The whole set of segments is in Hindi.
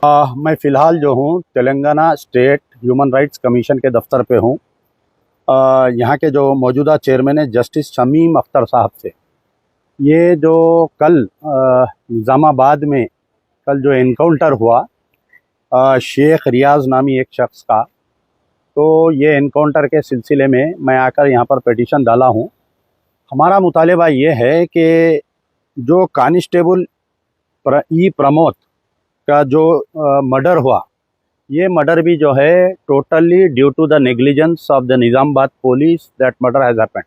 मैं फ़िलहाल जो हूँ Telangana state human rights commission के दफ्तर पे हूँ। यहाँ के जो मौजूदा चेयरमैन है जस्टिस शमीम अख्तर साहब से ये जो कल निज़ामाबाद में कल जो एनकाउंटर हुआ शेख रियाज नामी एक शख्स का, तो ये एनकाउंटर के सिलसिले में मैं आकर यहाँ पर पिटीशन डाला हूँ। हमारा मुतालिबा ये है कि जो कांस्टेबल प्रमोद का जो मर्डर हुआ, ये मर्डर भी जो है totally due to the negligence of the Nizamabad police that murder has happened.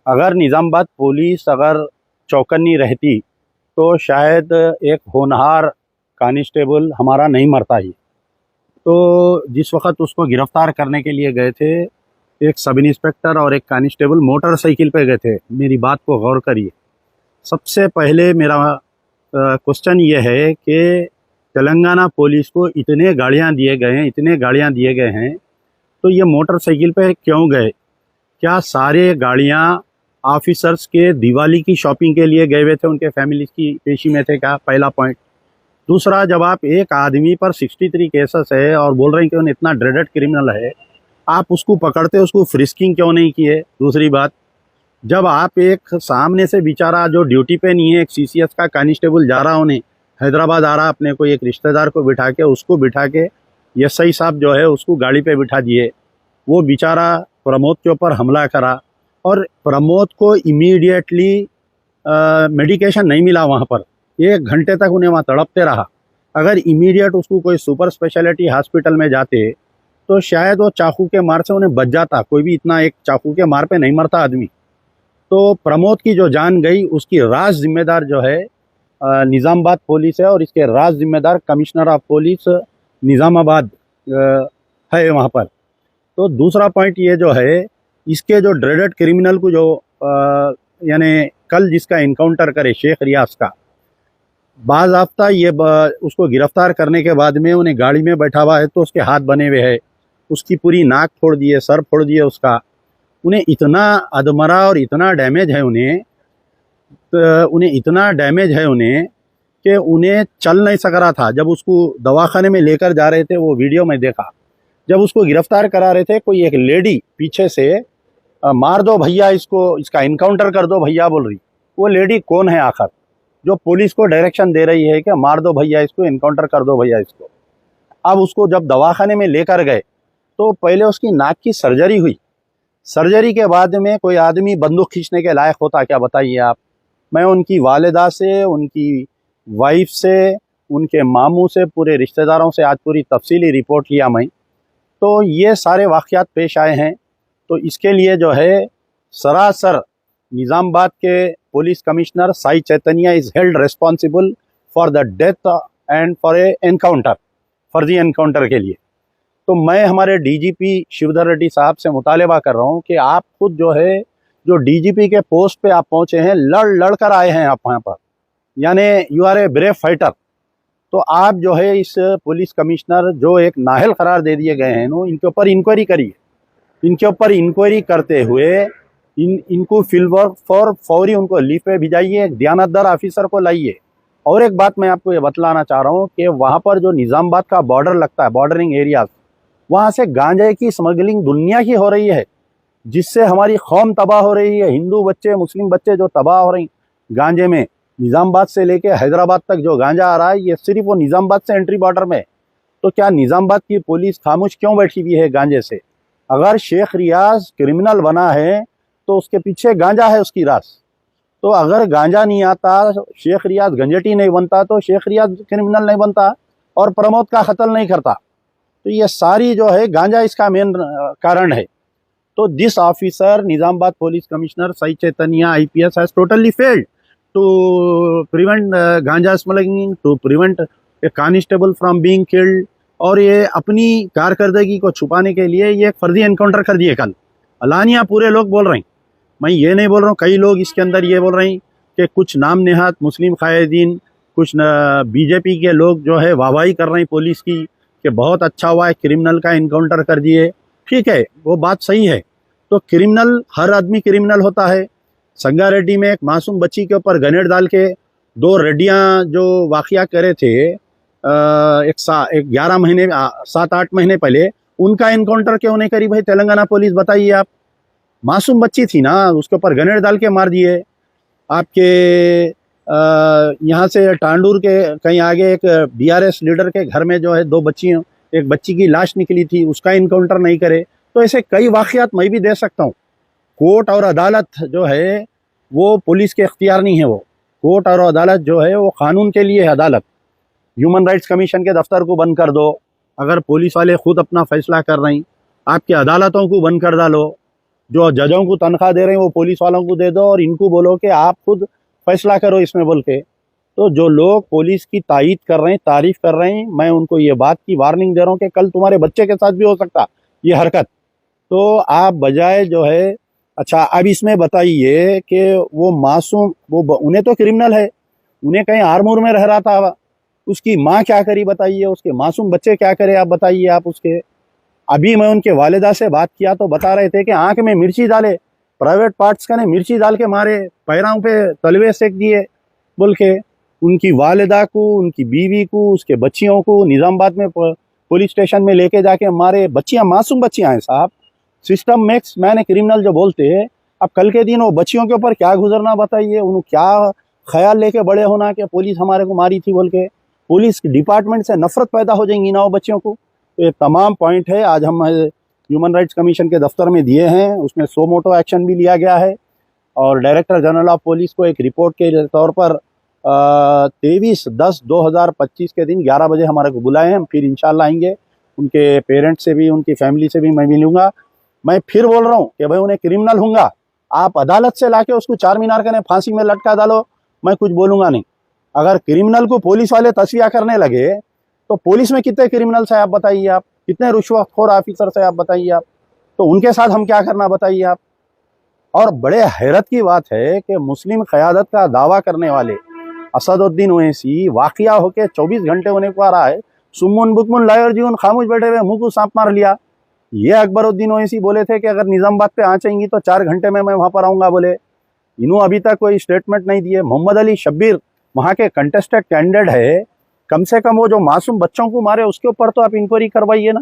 अगर निज़ामाबाद पुलिस अगर चौकन्नी रहती तो शायद एक होनहार कांस्टेबल हमारा नहीं मरता ही। तो जिस वक्त उसको गिरफ़्तार करने के लिए गए थे, एक सब इंस्पेक्टर और एक कांस्टेबल मोटरसाइकिल पे गए थे। मेरी बात को गौर करिए। सबसे पहले मेरा क्वेश्चन ये है कि तेलंगाना पुलिस को इतने गाड़ियाँ दिए गए हैं, तो ये मोटरसाइकिल पे क्यों गए? क्या सारे गाड़ियाँ ऑफिसर्स के दिवाली की शॉपिंग के लिए गए हुए थे, उनके फैमिली की पेशी में थे क्या? पहला पॉइंट। दूसरा, जब आप एक आदमी पर 63 केसेस है और बोल रहे हैं कि उन्हें इतना ड्रेडेड क्रिमिनल है, आप उसको पकड़ते उसको फ्रिस्किंग क्यों नहीं किए? दूसरी बात, जब आप एक सामने से बेचारा जो ड्यूटी पे नहीं है, एक सीसीएस का कांस्टेबल जा रहा, उन्हें हैदराबाद आ रहा, अपने कोई एक रिश्तेदार को बिठा के एसआई साहब जो है उसको गाड़ी पे बिठा दिए। वो बेचारा प्रमोद के ऊपर हमला करा और प्रमोद को इमीडिएटली मेडिकेशन नहीं मिला वहाँ पर। 1 घंटे तक उन्हें वहाँ तड़पते रहा। अगर इमीडिएट उसको कोई सुपर स्पेशलिटी हॉस्पिटल में जाते तो शायद वो चाकू के मार से उन्हें बच जाता। कोई भी इतना एक चाकू के मार पे नहीं मरता आदमी। तो प्रमोद की जो जान गई, उसकी राज जिम्मेदार जो है निज़ामाबाद पुलिस है और इसके राज जिम्मेदार कमिश्नर ऑफ पुलिस निज़ामाबाद है वहाँ पर। तो दूसरा पॉइंट ये जो है, इसके जो ड्रेडेड क्रिमिनल को जो यानी कल जिसका इनकाउंटर करे शेख रियाज का, बाज़ाब्ता ये उसको गिरफ्तार करने के बाद में उन्हें गाड़ी में बैठा हुआ है तो उसके हाथ बने हुए हैं, उसकी पूरी नाक फोड़ दिए, सर फोड़ दिए उसका। उन्हें इतना अधमरा और इतना डैमेज है उन्हें कि उन्हें चल नहीं सक रहा था। जब उसको दवाखाने में लेकर जा रहे थे, वो वीडियो में देखा, जब उसको गिरफ्तार करा रहे थे, कोई एक लेडी पीछे से मार दो भैया इसको, इसका इनकाउंटर कर दो भैया बोल रही। वो लेडी कौन है आखिर जो पुलिस को डायरेक्शन दे रही है कि मार दो भैया इसको, इनकाउंटर कर दो भैया इसको? अब उसको जब दवाखाने में लेकर गए तो पहले उसकी नाक की सर्जरी हुई। सर्जरी के बाद में कोई आदमी बंदूक खींचने के लायक होता क्या, बताइए आप? मैं उनकी वालिदा से, उनकी वाइफ से, उनके मामू से, पूरे रिश्तेदारों से आज पूरी तफसीली रिपोर्ट लिया मैं। तो ये सारे वाक़यात पेश आए हैं। तो इसके लिए जो है सरासर निज़ामाबाद के police commissioner Sai Chaitanya is held responsible for the death and for a encounter, फर्जी एनकाउंटर के लिए। तो मैं हमारे डीजीपी शिवधर रेड्डी साहब से मुतालिबा कर रहा हूँ कि आप खुद जो है, जो डीजीपी के पोस्ट पे आप पहुँचे हैं, लड़ कर आए हैं आप वहाँ पर, यानी you are a brave fighter. तो आप जो है इस पुलिस कमिश्नर जो एक नाअहल करार दे दिए गए हैं, इनके ऊपर इंक्वायरी करिए। इनके ऊपर इंक्वायरी करते हुए इनको फील्ड फौरी उनको लीव पे भिजाइए, एक दयानतदार ऑफिसर को लाइए। और एक बात मैं आपको ये बतलाना चाह रहा हूँ कि वहाँ पर जो निज़ामाबाद का बॉर्डर लगता है, बॉर्डरिंग एरियाज, वहाँ से गांजे की स्मगलिंग दुनिया की हो रही है, जिससे हमारी कौम तबाह हो रही है। हिंदू बच्चे, मुस्लिम बच्चे जो तबाह हो रही गांजे में। निज़ामाबाद से लेके हैदराबाद तक जो गांजा आ रहा है, ये सिर्फ वो निज़ामाबाद से एंट्री बॉर्डर में। तो क्या निज़ामाबाद की पुलिस खामोश क्यों बैठी हुई है गांजे से? अगर शेख रियाज क्रिमिनल बना है तो उसके पीछे गांजा है, उसकी रास। तो अगर गांजा नहीं आता, शेख रियाज गंजटी नहीं बनता, तो शेख रियाज क्रिमिनल नहीं बनता और प्रमोद का कत्ल नहीं करता। तो ये सारी जो है गांजा इसका मेन कारण है। तो this officer, Nizamabad police commissioner Sai Chaitanya IPS has totally failed to prevent ganja smuggling, to prevent a constable from being killed. और ये अपनी कारकर्दगी को छुपाने के लिए ये एक फर्जी एनकाउंटर कर दिए कल। अलानिया पूरे लोग बोल रहे हैं, मैं ये नहीं बोल रहा हूँ। कई लोग इसके अंदर ये बोल रहे हैं कि कुछ नाम नेहात मुस्लिम कायदीन, कुछ बीजेपी के लोग जो है वाहवाही कर रहे हैं पुलिस की कि बहुत अच्छा हुआ है, क्रिमिनल का इनकाउंटर कर दिए। ठीक है, वो बात सही है। तो क्रिमिनल, हर आदमी क्रिमिनल होता है। संगारेड्डी में एक मासूम बच्ची के ऊपर ग्रेनेड डाल के 2 रेड्डियाँ जो वाक़या करे थे, एक 11 महीने 7-8 महीने पहले उनका एनकाउंटर क्यों नहीं करी भाई तेलंगाना पुलिस? बताइए आप। मासूम बच्ची थी ना, उसके ऊपर ग्रेनेड डाल के मार दिए। आपके यहाँ से टांडूर के कहीं आगे एक बीआरएस लीडर के घर में जो है 2 बच्चियों, एक बच्ची की लाश निकली थी, उसका इनकाउंटर नहीं करे। तो ऐसे कई वाक़यात मैं भी दे सकता हूँ। कोर्ट और अदालत जो है वो पुलिस के इख्तियार नहीं है। वो कोर्ट और अदालत जो है वो कानून के लिए है अदालत। ह्यूमन राइट्स कमीशन के दफ्तर को बंद कर दो अगर पुलिस वाले खुद अपना फैसला कर रहे हैं। आपकी अदालतों को बंद कर डालो, जो जजों को तनख्वाह दे रहे हैं वो पुलिस वालों को दे दो और इनको बोलो कि आप खुद फैसला करो इसमें बोल के। तो जो लोग पुलिस की तायीद कर रहे हैं, तारीफ कर रहे हैं, मैं उनको ये बात की वार्निंग दे रहा हूँ कि कल तुम्हारे बच्चे के साथ भी हो सकता ये हरकत। तो आप बजाय जो है, अच्छा अब इसमें बताइए कि वो मासूम, वो उन्हें तो क्रिमिनल है, उन्हें कहीं आर्मूर में रह रहा था, उसकी माँ क्या करी बताइए, उसके मासूम बच्चे क्या करे आप बताइए आप उसके। अभी मैं उनके वालिदा से बात किया तो बता रहे थे कि आंख में मिर्ची डाले, प्राइवेट पार्ट्स का ने मिर्ची डाल के मारे, पैरों पे तलवे सेक दिए बोल के। उनकी वालिदा को, उनकी बीवी को, उसके बच्चियों को निज़ामाबाद में पुलिस स्टेशन में लेके जाके मारे। बच्चियां, मासूम बच्चियां हैं साहब। System makes man a criminal जो बोलते हैं, अब कल के दिन वो बच्चियों के ऊपर क्या गुजरना बताइए, उन्हें क्या ख्याल लेके बड़े होना कि पुलिस हमारे को मारी थी बोल के। पुलिस डिपार्टमेंट से नफरत पैदा हो जाएंगी ना वो बच्चियों को। तो ये तमाम पॉइंट है आज हम ह्यूमन राइट्स कमीशन के दफ्तर में दिए हैं। उसमें सो मोटो एक्शन भी लिया गया है और डायरेक्टर जनरल ऑफ पुलिस को एक रिपोर्ट के तौर पर 23/10/2025 के दिन 11 बजे हमारे को बुलाए हैं। हम फिर इंशाल्लाह आएंगे, उनके पेरेंट्स से भी, उनकी फैमिली से भी मैं मिलूंगा। मैं फिर बोल रहा हूँ कि भाई उन्हें क्रिमिनल होगा, आप अदालत से लाके उसको चार मीनार के फांसी में लटका डालो, मैं कुछ बोलूँगा नहीं। अगर क्रिमिनल को पुलिस वाले तस्वीर करने लगे तो पुलिस में कितने क्रिमिनल्स है आप बताइए आप, कितने रुश्वतखोर ऑफिसर्स है आप बताइए आप। तो उनके साथ हम क्या करना बताइए आप। और बड़े हैरत की बात है कि मुस्लिम क़यादत का दावा करने वाले असदुद्दीन ओवैसी वाक़िया होके 24 घंटे होने को आ रहा है, सुम्मुन बुकमुन लायर जीवन खामोश बैठे हुए, मुंह को सांप मार लिया। ये अकबरुद्दीन ओवैसी बोले थे कि अगर निज़ामाबाद पे आँचेंगी तो 4 घंटे में मैं वहाँ पर आऊँगा बोले। इन्हों अभी तक कोई स्टेटमेंट नहीं दिए। मोहम्मद अली शब्बीर वहाँ के कंटेस्टेड कैंडिडेट है, कम से कम वो जो मासूम बच्चों को मारे उसके ऊपर तो आप इंक्वायरी करवाइए ना।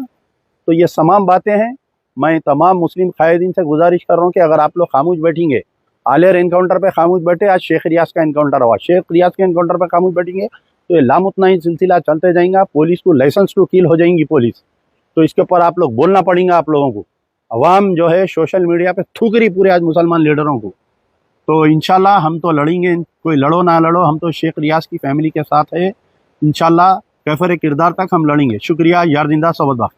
तो ये तमाम बातें हैं। मैं तमाम मुस्लिम कायदीन से गुजारिश कर रहा हूँ कि अगर आप लोग खामोश बैठेंगे, आलियर एनकाउंटर पे खामोश बैठे, आज शेख रियाज का एनकाउंटर हुआ, शेख रियाज के एनकाउंटर पे खामोश बैठेंगे तो ये लामुतनाही सिलसिला चलते जाएगा। पुलिस को लाइसेंस टू किल हो जाएंगी पुलिस। तो इसके ऊपर आप लोग बोलना पड़ेगा आप लोगों को। अवाम जो है सोशल मीडिया पे थूक रही पूरे आज मुसलमान लीडरों को। तो इंशाल्लाह हम तो लड़ेंगे, कोई लड़ो ना लड़ो, हम तो शेख रियाज की फैमिली के साथ है। इंशाल्लाह कैफर किरदार तक हम लड़ेंगे। शुक्रिया। यार जिंदा सोबत।